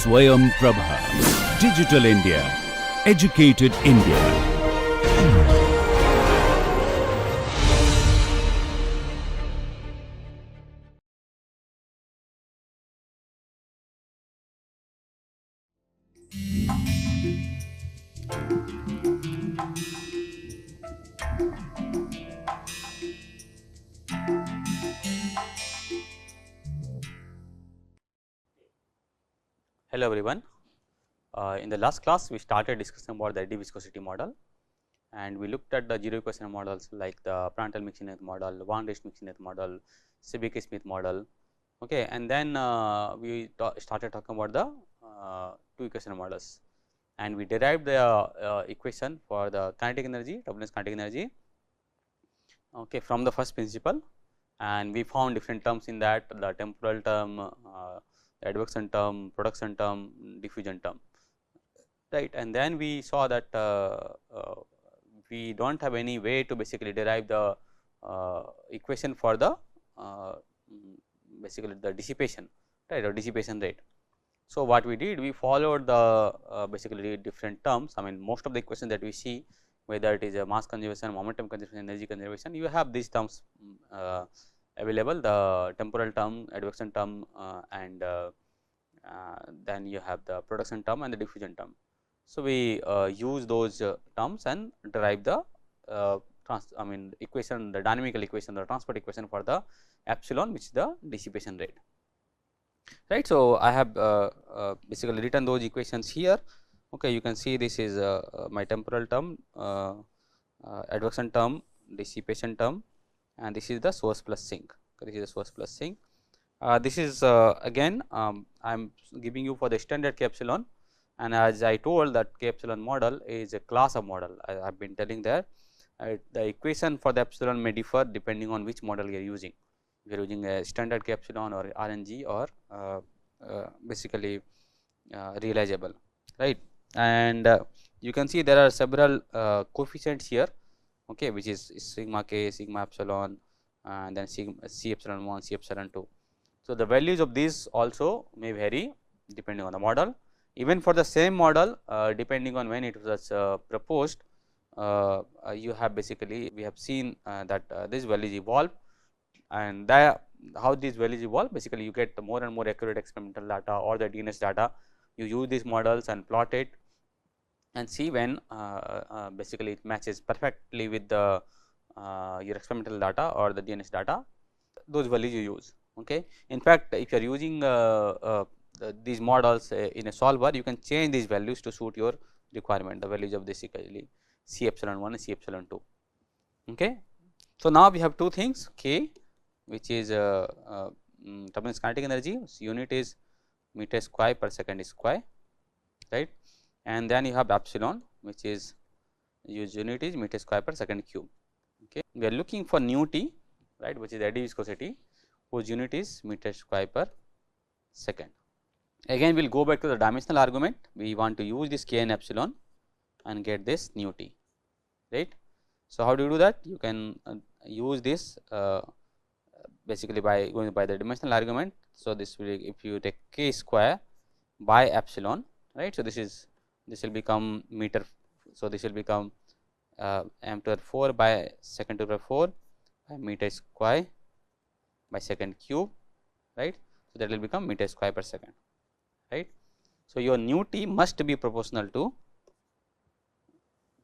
Swayam Prabha. Digital India. Educated India. Hello everyone. In the last class we started discussing about the eddy viscosity model, and we looked at the zero equation models like the Prandtl Mixing-Smith model, Van Rist Mixing-Smith model, Sebeeke-Smith model, okay. And then we started talking about the two equation models, and we derived the equation for the kinetic energy, turbulence kinetic energy, okay, from the first principle, and we found different terms in that, the temporal term, advection term, production term, diffusion term, right. And then we saw that we do not have any way to basically derive the equation for the basically the dissipation, right, or dissipation rate. So, what we did, we followed the basically different terms. I mean, most of the equations that we see, whether it is a mass conservation, momentum conservation, energy conservation, you have these terms available, the temporal term, advection term, and then you have the production term and the diffusion term. So, we use those terms and derive the equation, the dynamical equation, the transport equation for the epsilon, which is the dissipation rate, right. So, I have basically written those equations here, okay. You can see this is my temporal term, advection term, dissipation term, and this is the source plus sink. This is the source plus sink. This is again I am giving you for the standard K epsilon, and as I told that K epsilon model is a class of model. I have been telling there the equation for the epsilon may differ depending on which model you are using. If you are using a standard K epsilon or RNG or basically realizable, right. And you can see there are several coefficients here, okay, which is sigma k, sigma epsilon, and then sigma C epsilon 1, C epsilon 2. So, the values of these also may vary depending on the model. Even for the same model, depending on when it was proposed, you have basically we have seen that these values evolve, and how these values evolve, basically you get the more and more accurate experimental data or the DNS data. You use these models and plot it and see when basically it matches perfectly with the your experimental data or the DNS data, those values you use, okay. In fact, if you are using these models in a solver, you can change these values to suit your requirement, the values of basically C epsilon 1 and C epsilon 2, okay. So, now we have two things, K, which is turbulence kinetic energy, so unit is meter square per second square, right, and then you have epsilon, which is use unit is meter square per second cube, okay. We are looking for nu T, right, which is eddy viscosity, whose unit is meter square per second. Again, we will go back to the dimensional argument. We want to use this K and epsilon and get this nu T, right. So, how do you do that? You can use this basically by going by the dimensional argument. So, this will, if you take K square by epsilon, right. So, this will become meter. So, this will become m to the 4 by second to the 4 by meter square by second cube, right. So, that will become meter square per second, right. So, your nu T must be proportional to,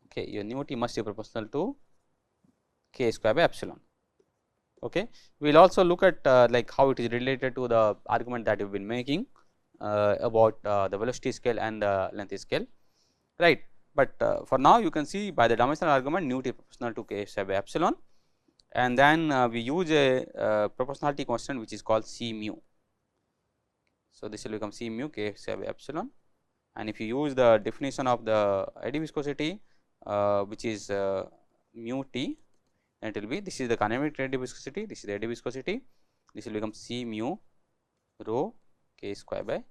okay, your nu T must be proportional to K square by epsilon, okay. We will also look at like how it is related to the argument that we have been making about the velocity scale and the length scale, right. But for now you can see by the dimensional argument nu T proportional to K square by epsilon, and then we use a proportionality constant which is called C mu. So, this will become C mu K square by epsilon, and if you use the definition of the eddy viscosity which is mu T, then it will be, this is the kinematic eddy viscosity, this is the eddy viscosity, this will become C mu rho K square by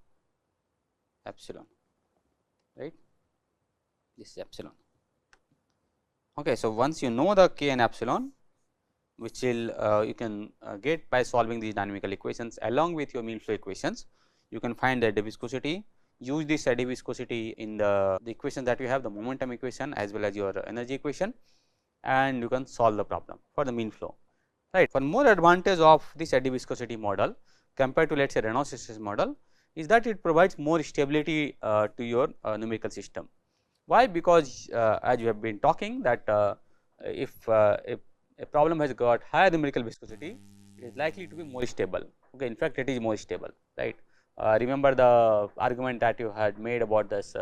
epsilon, right, this is epsilon, okay. So, once you know the K and epsilon, which will you can get by solving these dynamical equations along with your mean flow equations, you can find the eddy viscosity, use this eddy viscosity in the equation that you have, the momentum equation as well as your energy equation, and you can solve the problem for the mean flow, right. For more advantage of this eddy viscosity model compared to let us say Reynolds stress model is that it provides more stability to your numerical system. Why? Because as you have been talking that if a problem has got higher numerical viscosity, it is likely to be more stable. Okay, in fact, it is more stable, right. Remember the argument that you had made about this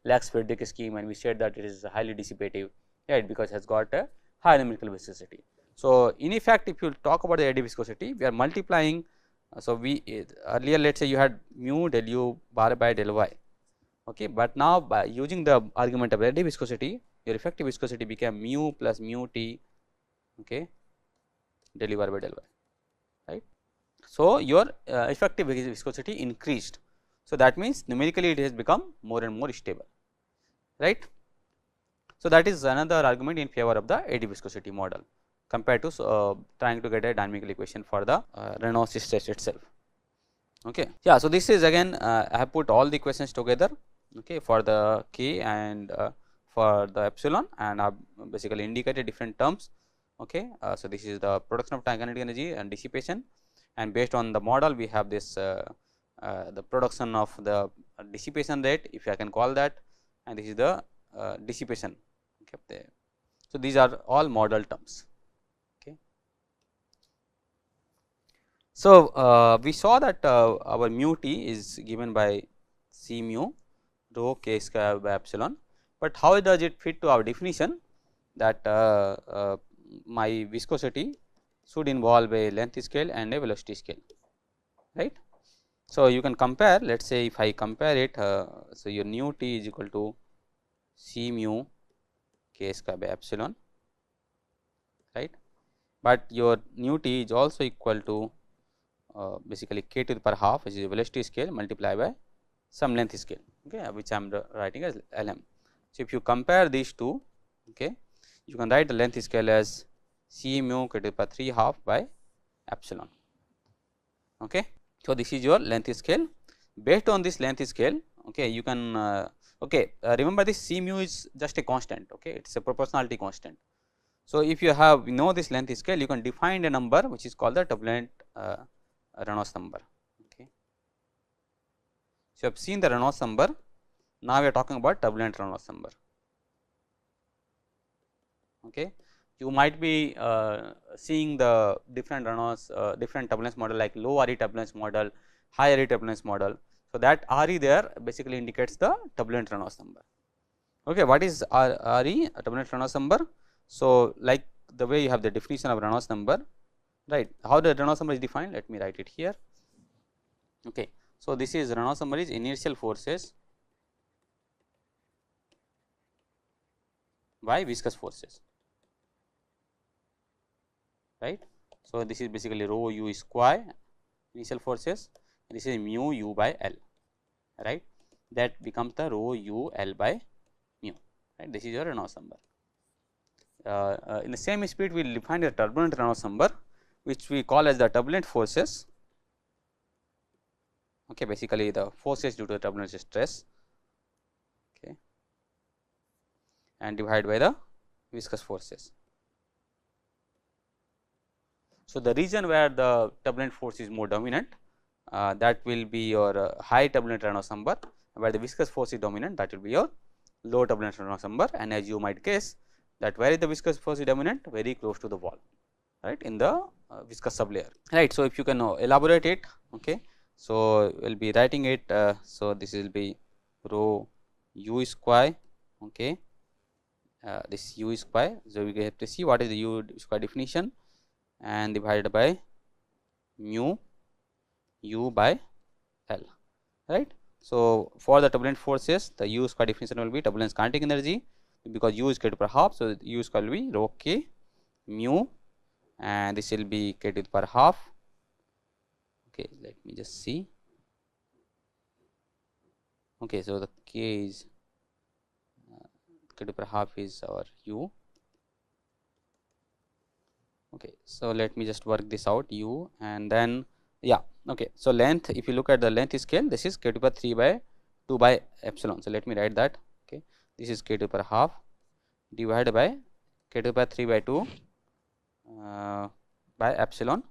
Lax-Friedrich scheme, and we said that it is highly dissipative, right, because it has got a high numerical viscosity. So, in effect, if you talk about the eddy viscosity, we are multiplying. So, we earlier let us say you had mu del u bar by del y, okay, but now by using the argument of eddy viscosity, your effective viscosity became mu plus mu t, okay, del u bar by del y, right. So, your effective viscosity increased. So, that means numerically it has become more and more stable, right. So, that is another argument in favor of the eddy viscosity model compared to trying to get a dynamical equation for the Reynolds stress itself. Okay. Yeah, so this is again I have put all the equations together, okay, for the K and for the epsilon, and I have basically indicated different terms. Okay. So, this is the production of kinetic energy and dissipation, and based on the model we have this the production of the dissipation rate, if I can call that, and this is the dissipation. Okay. So, these are all model terms. Okay. So, we saw that our mu t is given by C mu rho k square by epsilon, but how does it fit to our definition that my viscosity should involve a length scale and a velocity scale, right. So, you can compare, let us say if I compare it, so your nu t is equal to C mu k square by epsilon, right, but your nu t is also equal to basically k to the power half, which is a velocity scale multiplied by some length scale, okay, which I am writing as Lm. So, if you compare these two, okay, you can write the length scale as C mu k to the power 3 half by epsilon. Okay. So, this is your length scale. Based on this length scale, okay, you can remember this C mu is just a constant, okay, it is a proportionality constant. So, if you have know this length scale, you can define a number which is called the turbulent Reynolds number. Okay. So, you have seen the Reynolds number, now we are talking about turbulent Reynolds number. Okay. You might be seeing the different Reynolds, different turbulence model like low RE turbulence model, high RE turbulence model. So, that RE there basically indicates the turbulent Reynolds number. Okay, what is RE, turbulent Reynolds number? So, like the way you have the definition of Reynolds number, right? How the Reynolds number is defined? Let me write it here. Okay, so this is Reynolds number is inertial forces by viscous forces, right. So, this is basically rho u square initial forces, and this is mu u by L, right, that becomes the rho u L by mu, right. This is your Reynolds number. In the same speed we will define the turbulent Reynolds number, which we call as the turbulent forces, okay, basically the forces due to the turbulence stress, okay, and divided by the viscous forces. So, the region where the turbulent force is more dominant, that will be your high turbulent Reynolds number, where the viscous force is dominant, that will be your low turbulent Reynolds number, and as you might guess that where is the viscous force is dominant, very close to the wall, right, in the viscous sublayer, right. So, if you can elaborate it, okay. So, we will be writing it, so this will be rho u square, okay, this u square. So, we have to see what is the u square definition, and divided by mu u by L, right. So, for the turbulent forces, the u square definition will be turbulence kinetic energy, because u is k to the power half. So, u square will be rho k mu, and this will be k to the power half. Okay, let me just see. Okay, so the k is k to the power half is our u. Okay, so let me just work this out, u, and then yeah, okay. So, length, if you look at the length scale, this is k to the power 3 by 2 by epsilon. So, let me write that. Okay, this is k to the power half divided by k to the power 3 by 2 by epsilon,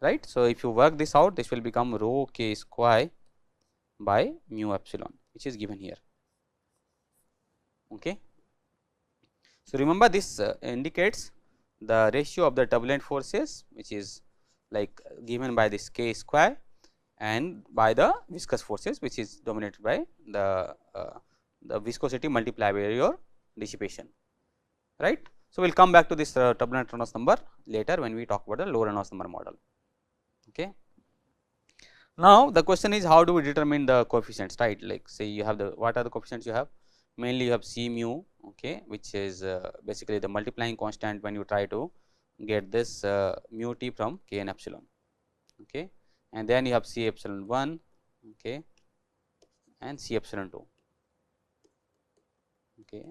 right. So, if you work this out, this will become rho k square by mu epsilon, which is given here. Okay. So, remember this indicates the ratio of the turbulent forces, which is like given by this k square, and by the viscous forces, which is dominated by the viscosity multiplied by your dissipation, right. So, we will come back to this turbulent Reynolds number later when we talk about the low Reynolds number model. Okay. Now, the question is, how do we determine the coefficients, right? Like say you have the, what are the coefficients you have? Mainly you have C mu, okay, which is basically the multiplying constant when you try to get this mu t from k and epsilon, okay, and then you have C epsilon 1, okay, and C epsilon 2, okay.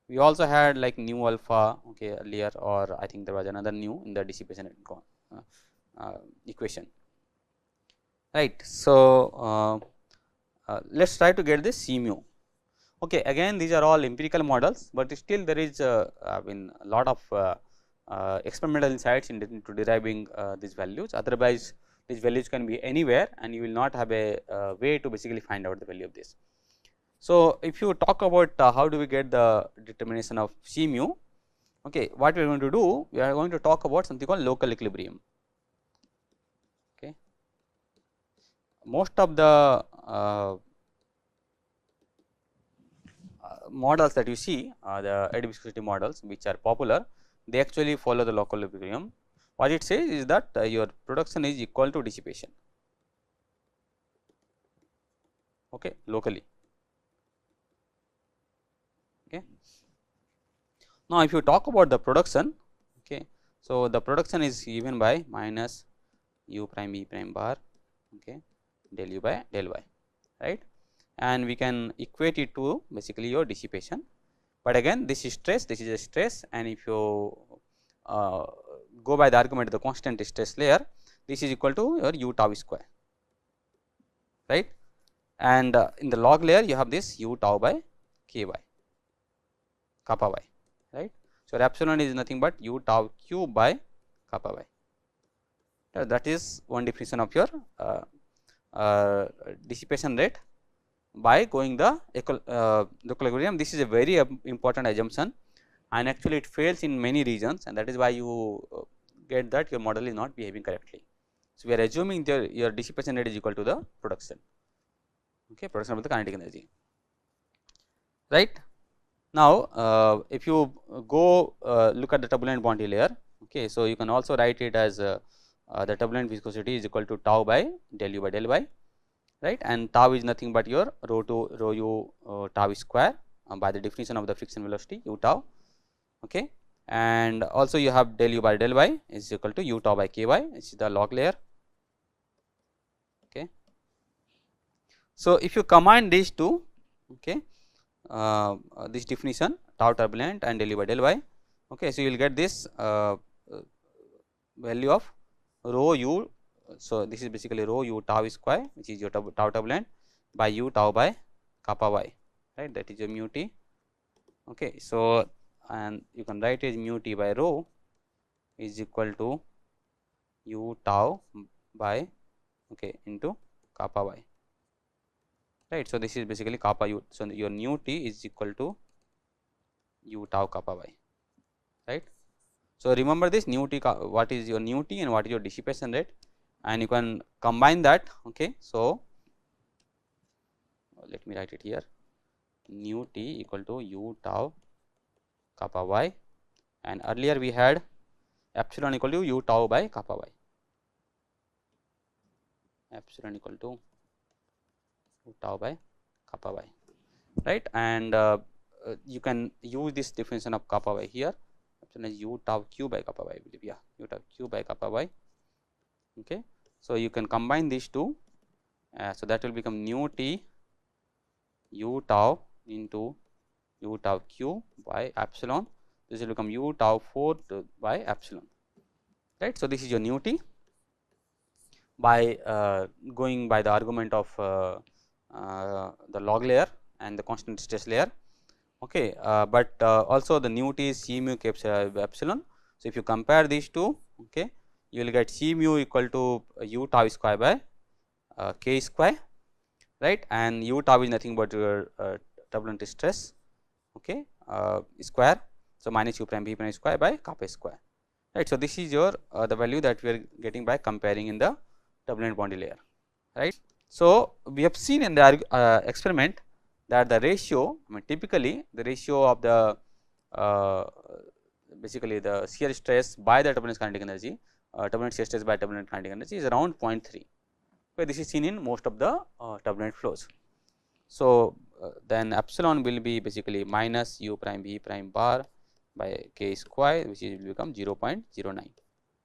We also had like nu alpha, okay, earlier, or I think there was another nu in the dissipation equation, right. So, let us try to get this C mu. Okay, again these are all empirical models, but still there is I mean a lot of experimental insights into deriving these values. Otherwise, these values can be anywhere, and you will not have a way to basically find out the value of this. So, if you talk about how do we get the determination of C mu, okay, what we are going to do? We are going to talk about something called local equilibrium. Okay, most of the models that you see, the eddy viscosity models which are popular, they actually follow the local equilibrium. What it says is that your production is equal to dissipation, okay, locally. Okay. Now, if you talk about the production, okay, so the production is given by minus u prime e prime bar, okay, del u by del y, right, and we can equate it to basically your dissipation. But again, this is stress, this is a stress, and if you go by the argument of the constant stress layer, this is equal to your u tau square, right, and in the log layer you have this u tau by k y kappa y, right. So, epsilon is nothing but u tau cube by kappa y. That is one definition of your dissipation rate by going the local equilibrium. This is a very important assumption, and actually it fails in many regions, and that is why you get that your model is not behaving correctly. So, we are assuming your dissipation rate is equal to the production, okay, production of the kinetic energy, right. Now, if you go look at the turbulent boundary layer, okay, so you can also write it as the turbulent viscosity is equal to tau by del u by del y, right, and tau is nothing but your rho to rho u tau square by the definition of the friction velocity u tau, okay, and also you have del u by del y is equal to u tau by k y, which is the log layer, okay. So, if you combine these two, okay, this definition tau turbulent and del u by del y, okay, so you will get this value of rho u. So, this is basically rho u tau square, which is your tau turbulent by u tau by kappa y, right, that is your mu t, okay. So, and you can write as mu t by rho is equal to u tau by, okay, into kappa y, right. So, this is basically kappa u. So, your nu t is equal to u tau kappa y, right. So, remember this nu t, what is your nu t and what is your dissipation rate, and you can combine that, okay. So, let me write it here, nu t equal to u tau kappa y, and earlier we had epsilon equal to u tau by kappa y, epsilon equal to u tau by kappa y, right, and you can use this definition of kappa y here, epsilon is u tau q by kappa y, I believe, yeah, u tau q by kappa y, okay. So, you can combine these two, so that will become nu t u tau into u tau q by epsilon, this will become u tau 4 by epsilon, right. So, this is your nu t by going by the argument of the log layer and the constant stress layer. Okay, but also the nu t is C mu k epsilon. So, if you compare these two, okay, you will get C mu equal to u tau square by k square, right, and u tau is nothing but your turbulent stress, okay, square. So, minus u prime v prime square by kappa square, right. So, this is your the value that we are getting by comparing in the turbulent boundary layer, right. So, we have seen in the experiment that the ratio, I mean typically the ratio of the basically the shear stress by the turbulent kinetic energy, turbulent shear stress by turbulent kinetic energy is around 0.3, where this is seen in most of the turbulent flows. So, then epsilon will be basically minus u prime v prime bar by k square, which will become 0.09,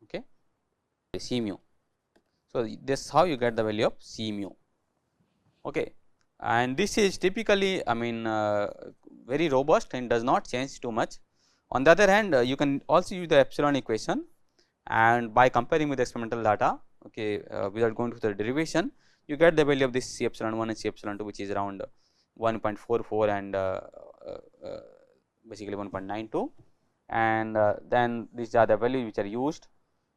okay, C mu. So, this is how you get the value of C mu, okay, and this is typically, I mean very robust and does not change too much. On the other hand, you can also use the epsilon equation, and by comparing with experimental data, okay, without going to the derivation, you get the value of this C epsilon 1 and C epsilon 2, which is around 1.44 and basically 1.92, and then these are the values which are used.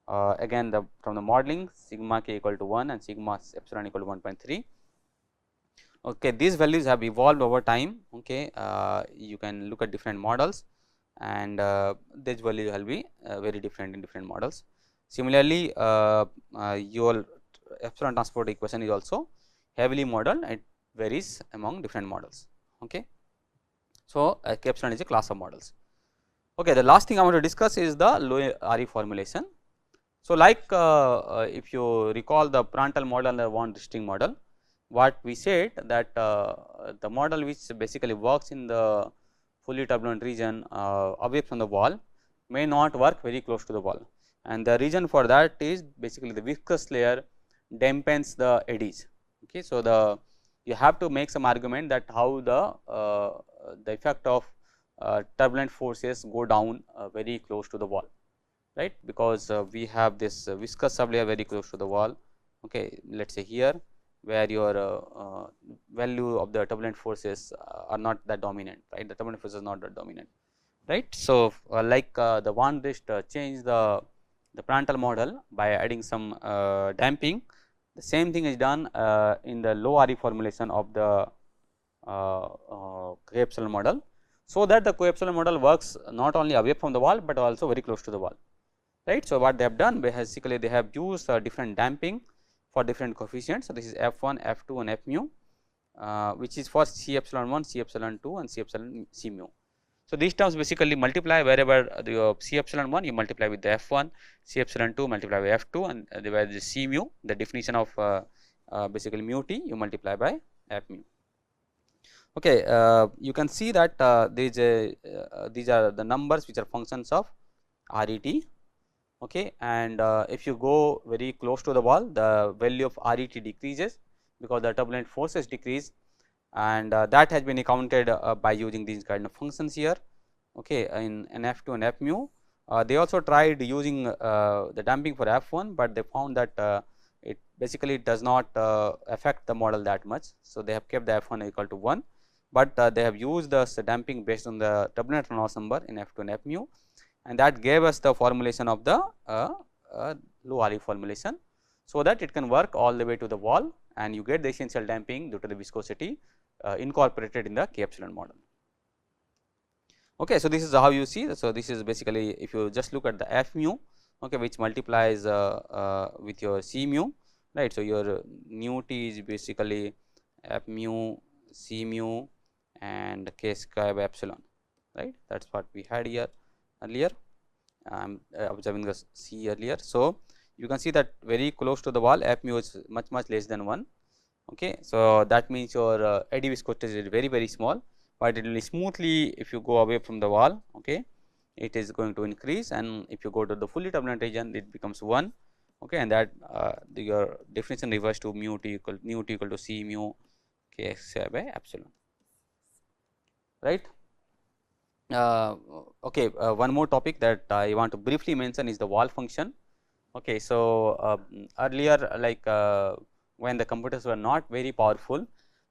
Again, from the modeling, sigma k equal to 1 and sigma epsilon equal to 1.3. Okay, these values have evolved over time. Okay, you can look at different models, and this value will be very different in different models. Similarly, your epsilon transport equation is also heavily modeled. It varies among different models. Okay, so k epsilon is a class of models. Okay, the last thing I want to discuss is the low RE formulation. So, like if you recall the Prandtl model and the von Rhistring model, what we said that the model which basically works in the fully turbulent region away from the wall may not work very close to the wall, and the reason for that is basically the viscous layer dampens the eddies. Okay, so, you have to make some argument that how the effect of turbulent forces go down very close to the wall, right, because we have this viscous sublayer very close to the wall. Okay, let us say here, where your value of the turbulent forces are not that dominant, right, the turbulent forces are not that dominant, right. So, like the von Rhist changed the Prandtl model by adding some damping. The same thing is done in the low RE formulation of the K epsilon model, so that the K epsilon model works not only away from the wall, but also very close to the wall, right. So, what they have done, basically they have used different damping for different coefficients. So, this is f1, f2 and f mu, which is for C epsilon 1, C epsilon 2 and C epsilon C mu. So, these terms basically multiply wherever the C epsilon 1 you multiply with the f1, C epsilon 2 multiply by f2, and where the C mu, the definition of basically mu t, you multiply by f mu. Okay, you can see that these are the numbers which are functions of RET. Okay, and if you go very close to the wall, the value of RET decreases because the turbulent forces decrease, and that has been accounted by using these kind of functions here. Okay, in f2 and f mu, they also tried using the damping for f1, but they found that it basically does not affect the model that much. So, they have kept the f1 equal to 1, but they have used the damping based on the turbulent Reynolds number in f2 and f mu, and that gave us the formulation of the low RE formulation, so that it can work all the way to the wall, and you get the essential damping due to the viscosity incorporated in the K epsilon model. Okay, so, this is how you see. So, this is basically if you just look at the f mu, okay, which multiplies with your C mu, right. So, your nu t is basically f mu, C mu and k square by epsilon, right. That is what we had here earlier. I am observing the C earlier. So, you can see that very close to the wall f mu is much less than 1. Okay. So, that means your eddy viscosity is very small, but it will smoothly if you go away from the wall. Okay, it is going to increase, and if you go to the fully turbulent region, it becomes 1. Okay, and that your definition reverts to mu t equal to C mu k square by epsilon, right. Okay, one more topic that I want to briefly mention is the wall function. Okay, so earlier, like when the computers were not very powerful,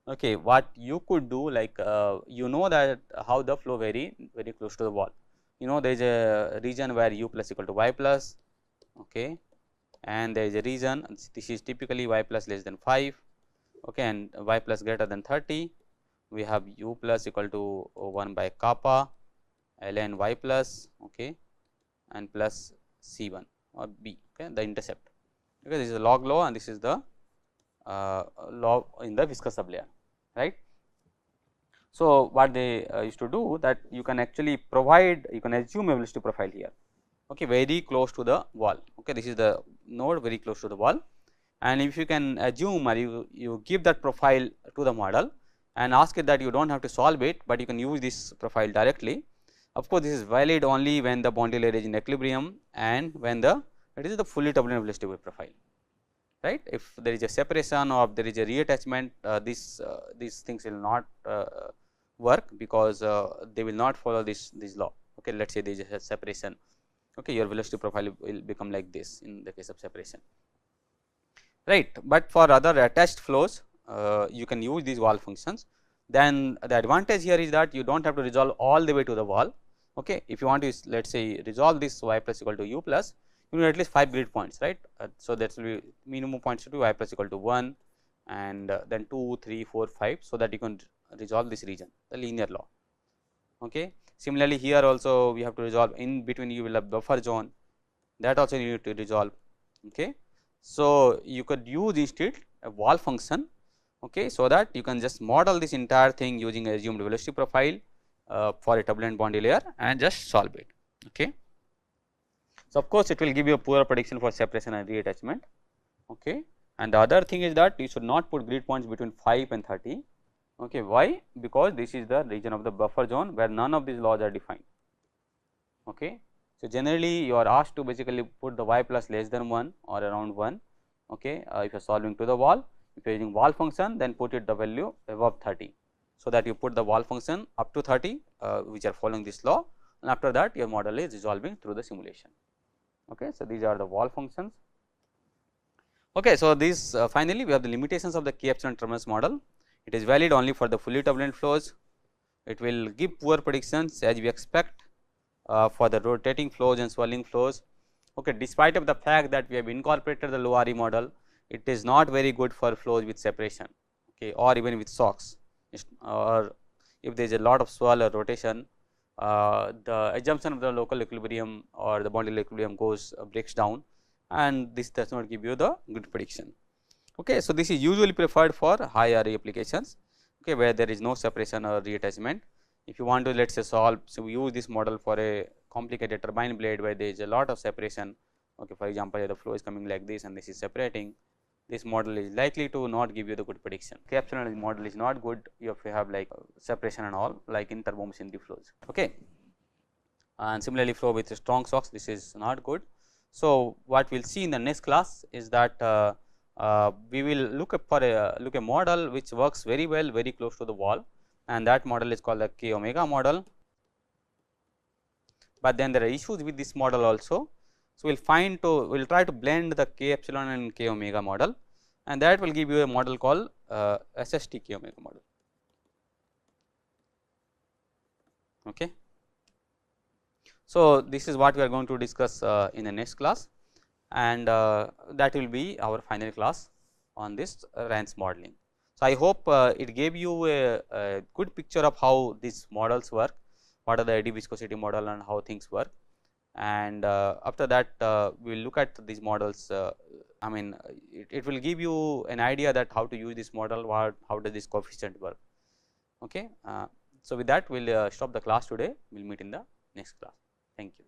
Okay, what you could do, like you know that how the flow very close to the wall. You know there is a region where u plus equal to y plus, okay, and there is a region, this is typically y plus less than 5, okay, and y plus greater than 30. We have u plus equal to 1 by kappa ln y plus, okay, and plus c1 or b, okay, the intercept. Okay, this is the log law and this is the law in the viscous sublayer, right. So, what they used to do that you can actually provide, you can assume a velocity profile here, okay, very close to the wall, okay, this is the node very close to the wall, and if you can assume or you give that profile to the model and ask it that you do not have to solve it, but you can use this profile directly. Of course, this is valid only when the boundary layer is in equilibrium and when the it is the fully turbulent velocity wave profile, right. If there is a separation or if there is a reattachment, these things will not work because they will not follow this law. Okay, let us say there is a separation, okay, your velocity profile will become like this in the case of separation, right. But for other attached flows, you can use these wall functions. Then the advantage here is that you do not have to resolve all the way to the wall. Okay, if you want to let us say resolve this y plus equal to u plus, you need at least 5 grid points, right. So that will be minimum points to be y plus equal to 1 and then 2, 3, 4, 5, so that you can resolve this region, the linear law. Okay. Similarly, here also we have to resolve in between you will have buffer zone, that also you need to resolve. Okay. So, you could use instead a wall function, okay, so that you can just model this entire thing using a assumed velocity profile for a turbulent boundary layer and just solve it. Okay. So, of course, it will give you a poor prediction for separation and reattachment. Okay. And the other thing is that you should not put grid points between 5 and 30. Okay. Why? Because this is the region of the buffer zone where none of these laws are defined. Okay. So, generally you are asked to basically put the y plus less than 1 or around 1, okay, if you are solving to the wall. If you are using wall function, then put it the value above 30. So, that you put the wall function up to 30 which are following this law, and after that your model is resolving through the simulation. Okay. So, these are the wall functions. Okay. So, these finally we have the limitations of the K epsilon terminus model. It is valid only for the fully turbulent flows. It will give poor predictions as we expect for the rotating flows and swirling flows. Okay, despite of the fact that we have incorporated the low RE model, it is not very good for flows with separation, okay, or even with shocks, or if there is a lot of swirl or rotation, the assumption of the local equilibrium or the boundary equilibrium breaks down, and this does not give you the good prediction. Okay, so this is usually preferred for high RE applications, okay, where there is no separation or reattachment. If you want to let us say solve, so we use this model for a complicated turbine blade where there is a lot of separation. Okay, for example, here the flow is coming like this and this is separating. This model is likely to not give you the good prediction. K epsilon model is not good if you have like separation and all, like in turbomachinery flows. Okay, and similarly flow with strong shocks, this is not good. So, what we will see in the next class is that we will look a model which works very well very close to the wall, and that model is called the K omega model. But then there are issues with this model also. So, we will try to blend the K epsilon and K omega model, and that will give you a model called SST K omega model. Okay. So, this is what we are going to discuss in the next class, and that will be our final class on this RANS modeling. So, I hope it gave you a good picture of how these models work, what are the eddy viscosity model and how things work, and after that we will look at these models. I mean it will give you an idea that how to use this model, how does this coefficient work. Okay. So, with that we will stop the class today, we will meet in the next class. Thank you.